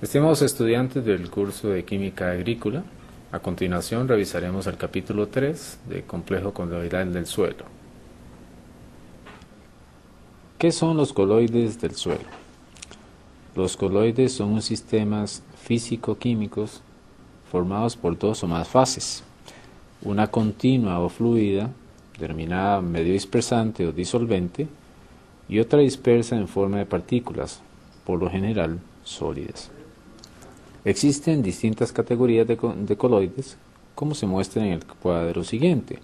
Estimados estudiantes del curso de Química Agrícola, a continuación revisaremos el capítulo 3 de Complejo coloidal del suelo. ¿Qué son los coloides del suelo? Los coloides son unos sistemas físico-químicos formados por dos o más fases, una continua o fluida, denominada medio dispersante o disolvente, y otra dispersa en forma de partículas, por lo general sólidas. Existen distintas categorías de coloides, como se muestra en el cuadro siguiente.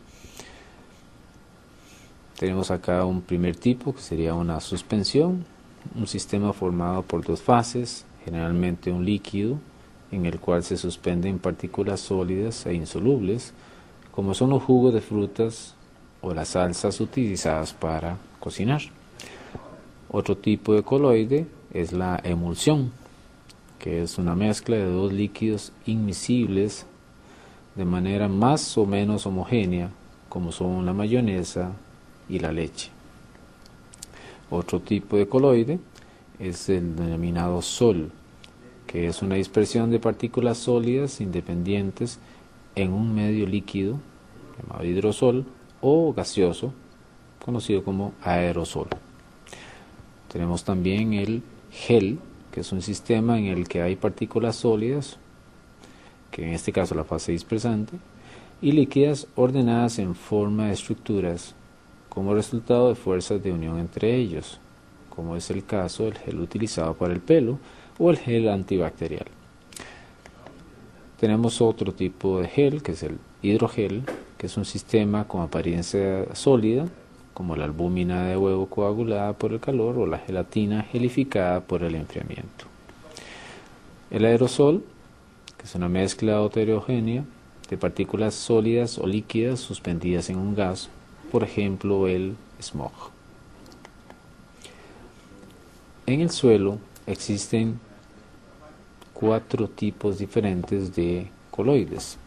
Tenemos acá un primer tipo, que sería una suspensión, un sistema formado por dos fases, generalmente un líquido, en el cual se suspenden partículas sólidas e insolubles, como son los jugos de frutas o las salsas utilizadas para cocinar. Otro tipo de coloide es la emulsión, que es una mezcla de dos líquidos inmiscibles de manera más o menos homogénea, como son la mayonesa y la leche. Otro tipo de coloide es el denominado sol, que es una dispersión de partículas sólidas independientes en un medio líquido, llamado hidrosol, o gaseoso, conocido como aerosol. Tenemos también el gel, que es un sistema en el que hay partículas sólidas, que en este caso la fase dispersante, y líquidas ordenadas en forma de estructuras como resultado de fuerzas de unión entre ellos, como es el caso del gel utilizado para el pelo o el gel antibacterial. Tenemos otro tipo de gel, que es el hidrogel, que es un sistema con apariencia sólida, como la albúmina de huevo coagulada por el calor o la gelatina gelificada por el enfriamiento. El aerosol, que es una mezcla heterogénea de partículas sólidas o líquidas suspendidas en un gas, por ejemplo el smog. En el suelo existen 4 tipos diferentes de coloides: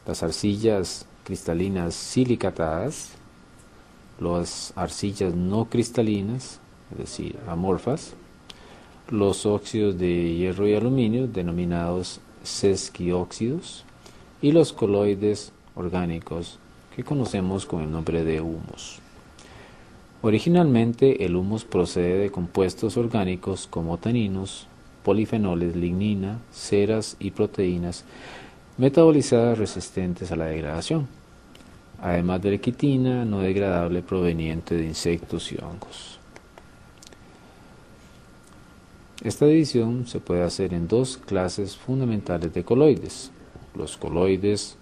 las arcillas cristalinas silicatadas, las arcillas no cristalinas, es decir, amorfas, los óxidos de hierro y aluminio, denominados sesquióxidos, y los coloides orgánicos, que conocemos con el nombre de humus. Originalmente, el humus procede de compuestos orgánicos como taninos, polifenoles, lignina, ceras y proteínas metabolizadas resistentes a la degradación, además de la quitina no degradable proveniente de insectos y hongos. Esta división se puede hacer en dos clases fundamentales de coloides: los coloides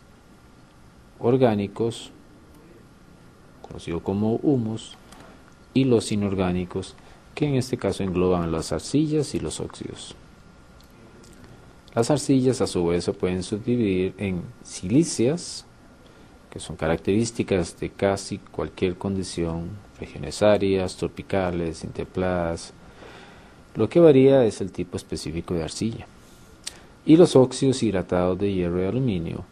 orgánicos, conocidos como humus, y los inorgánicos, que en este caso engloban las arcillas y los óxidos. Las arcillas a su vez se pueden subdividir en silíceas, que son características de casi cualquier condición, regiones áridas, tropicales, intempladas. Lo que varía es el tipo específico de arcilla. Y los óxidos hidratados de hierro y aluminio,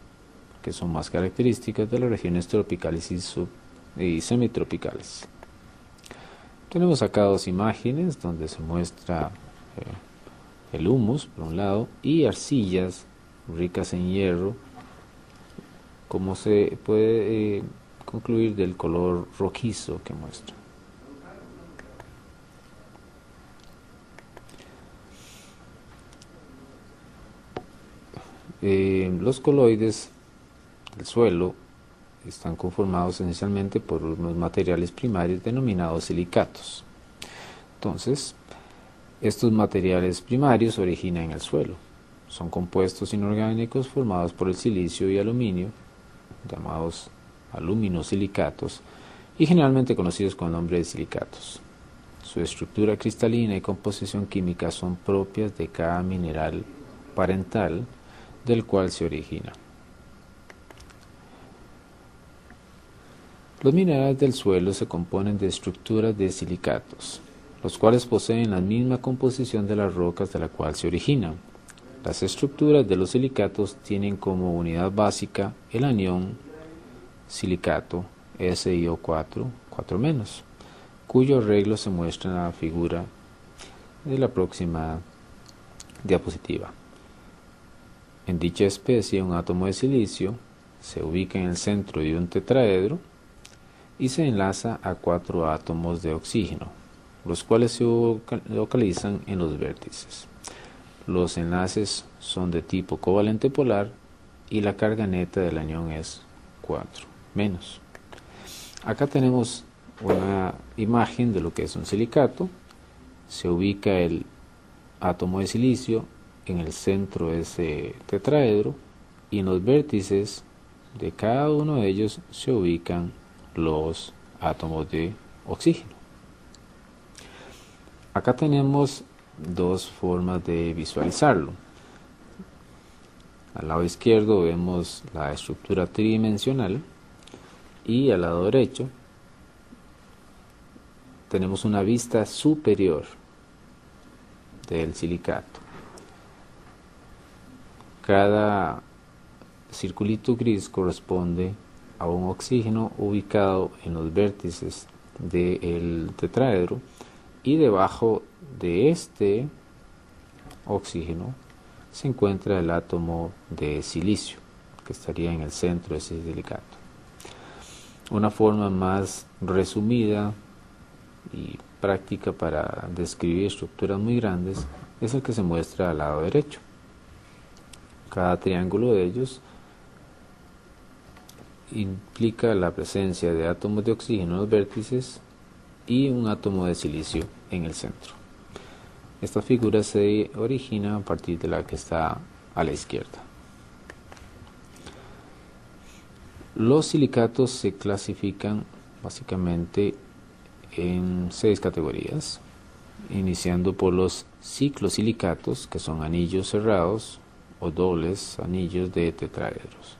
que son más características de las regiones tropicales y semitropicales. Tenemos acá dos imágenes donde se muestra el humus, por un lado, y arcillas ricas en hierro, como se puede concluir del color rojizo que muestra. Los coloides del suelo están conformados esencialmente por unos materiales primarios denominados silicatos. Entonces, estos materiales primarios originan en el suelo. Son compuestos inorgánicos formados por el silicio y aluminio, llamados aluminosilicatos, y generalmente conocidos con el nombre de silicatos. Su estructura cristalina y composición química son propias de cada mineral parental del cual se origina. Los minerales del suelo se componen de estructuras de silicatos, los cuales poseen la misma composición de las rocas de la cual se originan. Las estructuras de los silicatos tienen como unidad básica el anión silicato SiO4, 4-, cuyo arreglo se muestra en la figura de la próxima diapositiva. En dicha especie, un átomo de silicio se ubica en el centro de un tetraedro y se enlaza a 4 átomos de oxígeno, los cuales se localizan en los vértices. Los enlaces son de tipo covalente polar y la carga neta del anión es 4 menos. Acá tenemos una imagen de lo que es un silicato. Se ubica el átomo de silicio en el centro de ese tetraedro y en los vértices de cada uno de ellos se ubican los átomos de oxígeno. Acá tenemos dos formas de visualizarlo. Al lado izquierdo vemos la estructura tridimensional y al lado derecho tenemos una vista superior del silicato. Cada circulito gris corresponde a un oxígeno ubicado en los vértices del tetraedro y debajo de este oxígeno se encuentra el átomo de silicio que estaría en el centro de ese silicato. Una forma más resumida y práctica para describir estructuras muy grandes es el que se muestra al lado derecho. Cada triángulo de ellos implica la presencia de átomos de oxígeno en los vértices y un átomo de silicio en el centro. Esta figura se origina a partir de la que está a la izquierda. Los silicatos se clasifican básicamente en 6 categorías, iniciando por los ciclosilicatos, que son anillos cerrados o dobles anillos de tetraedros.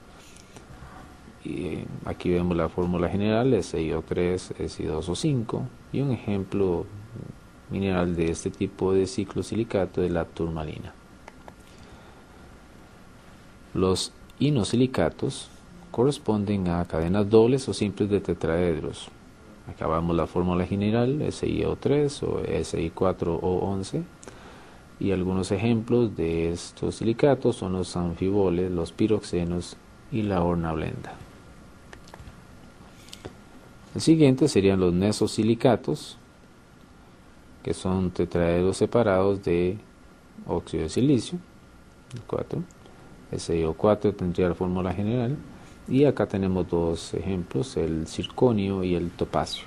Y aquí vemos la fórmula general, SiO3, Si2O5, y un ejemplo mineral de este tipo de ciclosilicato es la turmalina. Los inosilicatos corresponden a cadenas dobles o simples de tetraedros. Acá vemos la fórmula general, SiO3 o Si4O11, y algunos ejemplos de estos silicatos son los anfiboles, los piroxenos y la hornablenda. El siguiente serían los nesosilicatos, que son tetraedros separados de óxido de silicio, 4. SiO4 tendría la fórmula general, y acá tenemos dos ejemplos, el circonio y el topacio.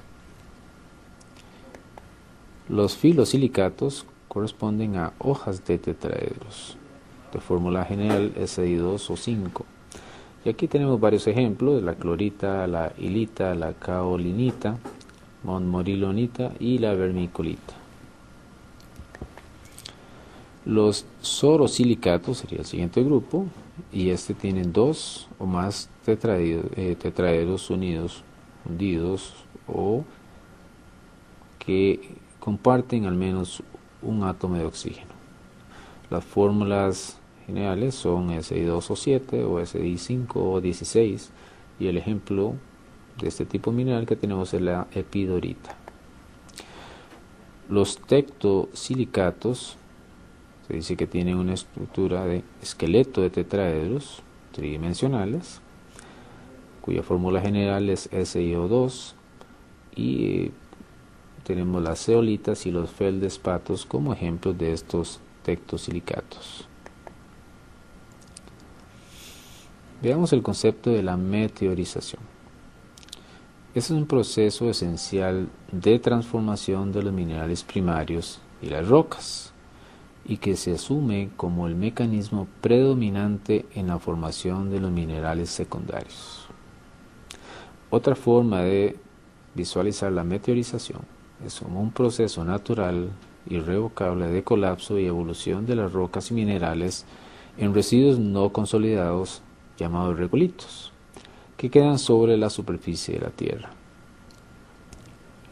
Los filosilicatos corresponden a hojas de tetraedros, de fórmula general Si2O5. Y aquí tenemos varios ejemplos, la clorita, la ilita, la kaolinita, montmorilonita y la vermiculita. Los sorosilicatos sería el siguiente grupo, y este tienen 2 o más tetraedros hundidos o que comparten al menos un átomo de oxígeno. Las fórmulas generales son Si2O7 o Si5O16, y el ejemplo de este tipo mineral que tenemos es la epidorita. Los tectosilicatos se dice que tienen una estructura de esqueleto de tetraedros tridimensionales, cuya fórmula general es SiO2, y tenemos las zeolitas y los feldespatos como ejemplos de estos tectosilicatos. Veamos el concepto de la meteorización. Este es un proceso esencial de transformación de los minerales primarios y las rocas, y que se asume como el mecanismo predominante en la formación de los minerales secundarios. Otra forma de visualizar la meteorización es como un proceso natural irrevocable de colapso y evolución de las rocas y minerales en residuos no consolidados llamados regolitos, que quedan sobre la superficie de la Tierra.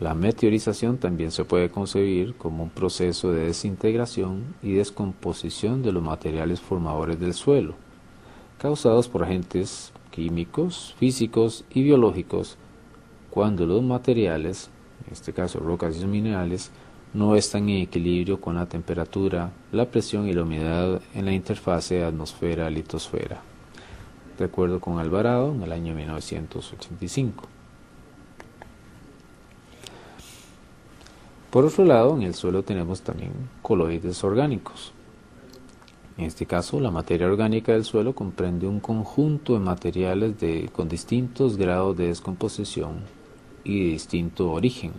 La meteorización también se puede concebir como un proceso de desintegración y descomposición de los materiales formadores del suelo, causados por agentes químicos, físicos y biológicos, cuando los materiales, en este caso rocas y minerales, no están en equilibrio con la temperatura, la presión y la humedad en la interfase atmósfera-litosfera, de acuerdo con Alvarado en el año 1985. Por otro lado, en el suelo tenemos también coloides orgánicos. En este caso, la materia orgánica del suelo comprende un conjunto de materiales con distintos grados de descomposición y de distinto origen.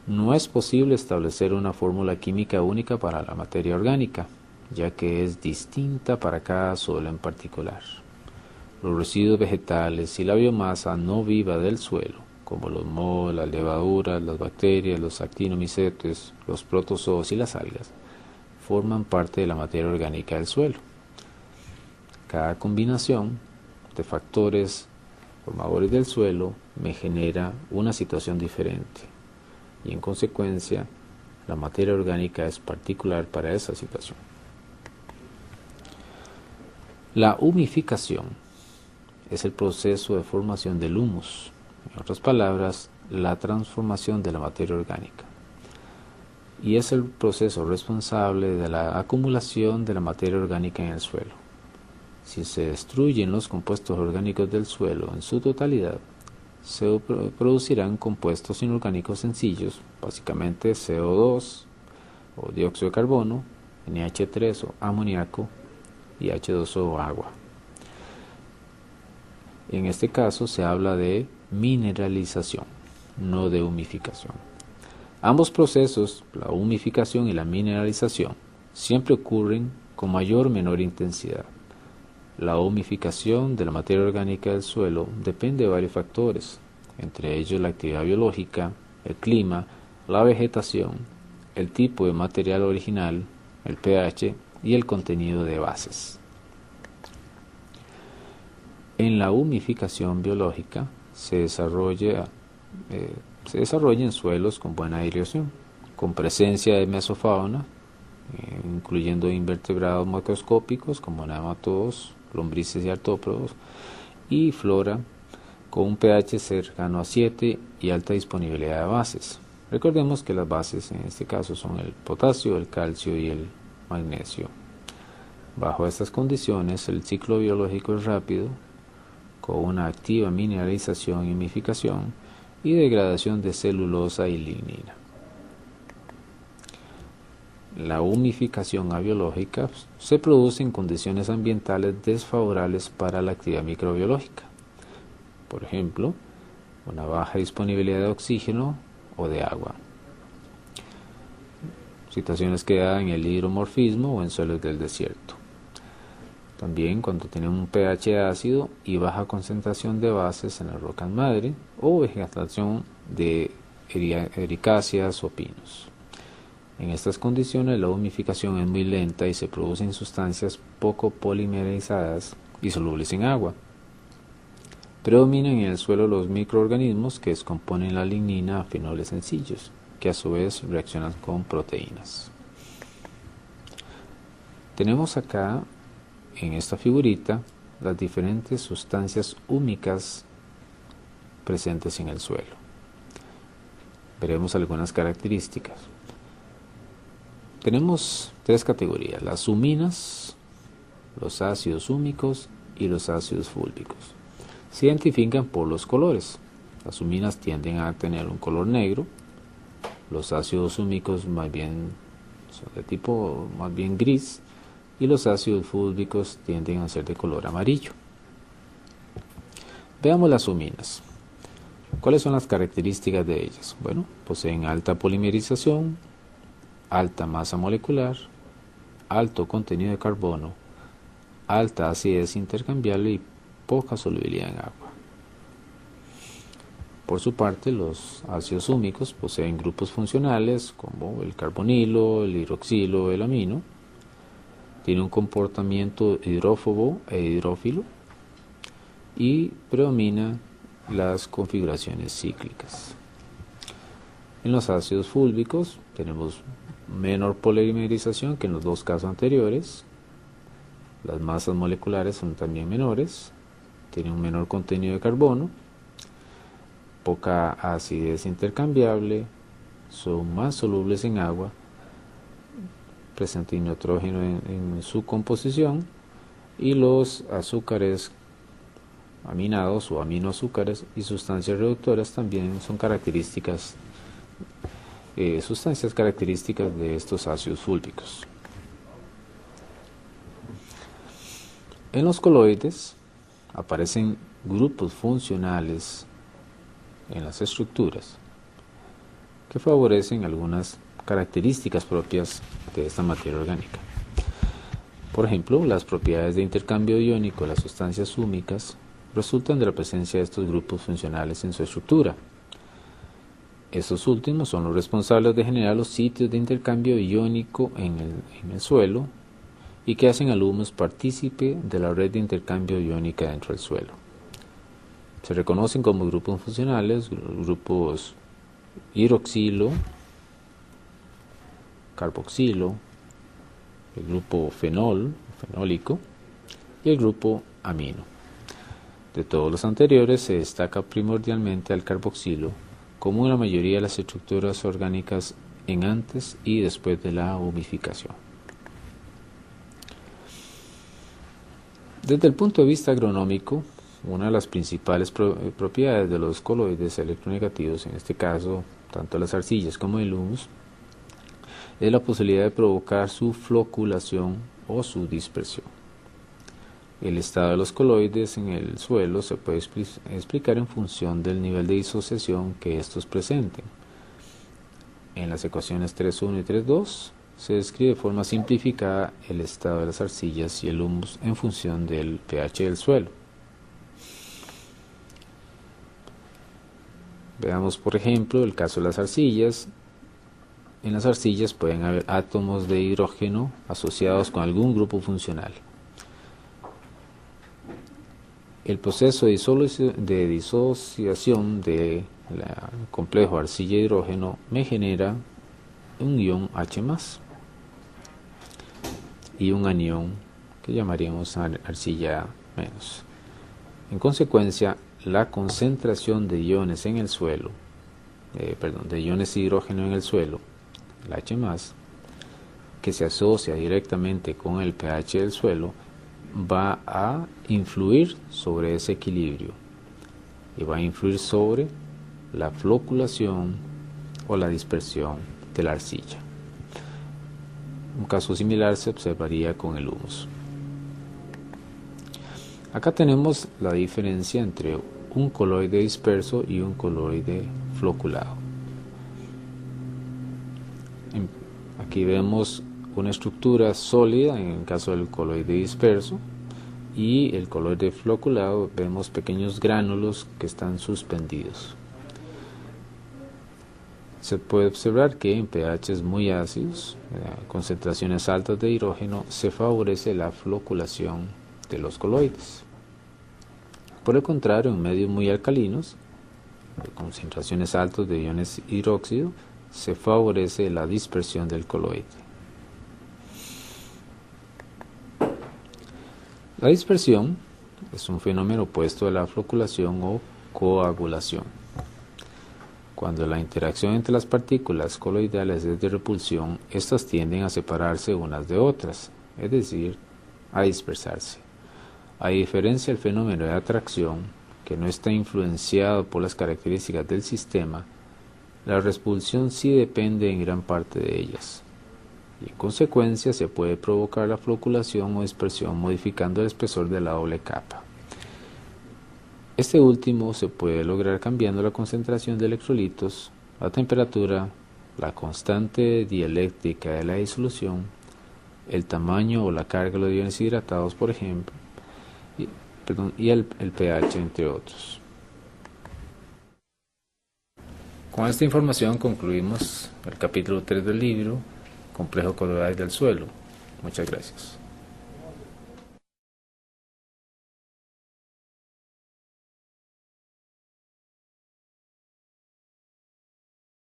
No es posible establecer una fórmula química única para la materia orgánica, ya que es distinta para cada suelo en particular. Los residuos vegetales y la biomasa no viva del suelo, como los mohos, las levaduras, las bacterias, los actinomicetos, los protozoos y las algas, forman parte de la materia orgánica del suelo. Cada combinación de factores formadores del suelo me genera una situación diferente y en consecuencia la materia orgánica es particular para esa situación. La humificación es el proceso de formación del humus, en otras palabras, la transformación de la materia orgánica, y es el proceso responsable de la acumulación de la materia orgánica en el suelo. Si se destruyen los compuestos orgánicos del suelo en su totalidad, se producirán compuestos inorgánicos sencillos, básicamente CO2 o dióxido de carbono, NH3 o amoníaco y H2O o agua. En este caso se habla de mineralización, no de humificación. Ambos procesos, la humificación y la mineralización, siempre ocurren con mayor o menor intensidad. La humificación de la materia orgánica del suelo depende de varios factores, entre ellos la actividad biológica, el clima, la vegetación, el tipo de material original, el pH y el contenido de bases. En la humificación biológica se desarrolla en suelos con buena aireación, con presencia de mesofauna, incluyendo invertebrados macroscópicos como nematodos, lombrices y artrópodos, y flora con un pH cercano a 7 y alta disponibilidad de bases. Recordemos que las bases en este caso son el potasio, el calcio y el magnesio. Bajo estas condiciones el ciclo biológico es rápido, con una activa mineralización y humificación y degradación de celulosa y lignina. La humificación abiológica se produce en condiciones ambientales desfavorables para la actividad microbiológica. Por ejemplo, una baja disponibilidad de oxígeno o de agua. Situaciones que dan en el hidromorfismo o en suelos del desierto. También cuando tenemos un pH ácido y baja concentración de bases en las rocas madre o vegetación de ericáceas o pinos. En estas condiciones la humificación es muy lenta y se producen sustancias poco polimerizadas y solubles en agua. Predominan en el suelo los microorganismos que descomponen la lignina a fenoles sencillos, que a su vez reaccionan con proteínas. Tenemos acá en esta figurita las diferentes sustancias húmicas presentes en el suelo. Veremos algunas características. Tenemos tres categorías: las huminas, los ácidos húmicos y los ácidos fúlvicos. Se identifican por los colores. Las huminas tienden a tener un color negro, los ácidos húmicos más bien son de tipo más bien gris, y los ácidos fúlvicos tienden a ser de color amarillo. Veamos las huminas. ¿Cuáles son las características de ellas? Bueno, poseen alta polimerización, alta masa molecular, alto contenido de carbono, alta acidez intercambiable y poca solubilidad en agua. Por su parte, los ácidos húmicos poseen grupos funcionales como el carbonilo, el hidroxilo, el amino. Tiene un comportamiento hidrófobo e hidrófilo y predomina las configuraciones cíclicas. En los ácidos fúlvicos tenemos menor polimerización que en los dos casos anteriores. Las masas moleculares son también menores, tienen un menor contenido de carbono, poca acidez intercambiable, son más solubles en agua, presentan nitrógeno en su composición, y los azúcares aminados o aminoazúcares y sustancias reductoras también son sustancias características de estos ácidos fúlbicos. En los coloides aparecen grupos funcionales en las estructuras que favorecen algunas características propias de esta materia orgánica. Por ejemplo, las propiedades de intercambio iónico de las sustancias húmicas resultan de la presencia de estos grupos funcionales en su estructura. Estos últimos son los responsables de generar los sitios de intercambio iónico en el suelo y que hacen al humus partícipe de la red de intercambio iónica dentro del suelo. Se reconocen como grupos funcionales grupos hidroxilo, carboxilo, el grupo fenólico y el grupo amino. De todos los anteriores se destaca primordialmente al carboxilo, como en la mayoría de las estructuras orgánicas en antes y después de la humificación. Desde el punto de vista agronómico, una de las principales propiedades de los coloides electronegativos, en este caso tanto las arcillas como el humus, es la posibilidad de provocar su floculación o su dispersión. El estado de los coloides en el suelo se puede explicar en función del nivel de disociación que estos presenten. En las ecuaciones 3.1 y 3.2 se describe de forma simplificada el estado de las arcillas y el humus en función del pH del suelo. Veamos, por ejemplo, el caso de las arcillas. En las arcillas pueden haber átomos de hidrógeno asociados con algún grupo funcional. El proceso de disociación del complejo arcilla-hidrógeno me genera un ion H+, y un anión que llamaríamos arcilla-. En consecuencia, la concentración de iones en el suelo, de iones de hidrógeno en el suelo, el H+, que se asocia directamente con el pH del suelo, va a influir sobre ese equilibrio y va a influir sobre la floculación o la dispersión de la arcilla. Un caso similar se observaría con el humus. Acá tenemos la diferencia entre un coloide disperso y un coloide floculado. Aquí vemos una estructura sólida en el caso del coloide disperso, y el coloide floculado vemos pequeños gránulos que están suspendidos. Se puede observar que en pHs muy ácidos, concentraciones altas de hidrógeno, se favorece la floculación de los coloides. Por el contrario, en medios muy alcalinos, concentraciones altas de iones hidróxido, se favorece la dispersión del coloide. La dispersión es un fenómeno opuesto a la floculación o coagulación. Cuando la interacción entre las partículas coloidales es de repulsión, estas tienden a separarse unas de otras, es decir, a dispersarse. A diferencia del fenómeno de atracción, que no está influenciado por las características del sistema, la repulsión sí depende en gran parte de ellas, y en consecuencia se puede provocar la floculación o dispersión modificando el espesor de la doble capa. Este último se puede lograr cambiando la concentración de electrolitos, la temperatura, la constante dieléctrica de la disolución, el tamaño o la carga de los iones hidratados, por ejemplo, y el pH, entre otros. Con esta información concluimos el capítulo 3 del libro Complejo coloidal del suelo. Muchas gracias.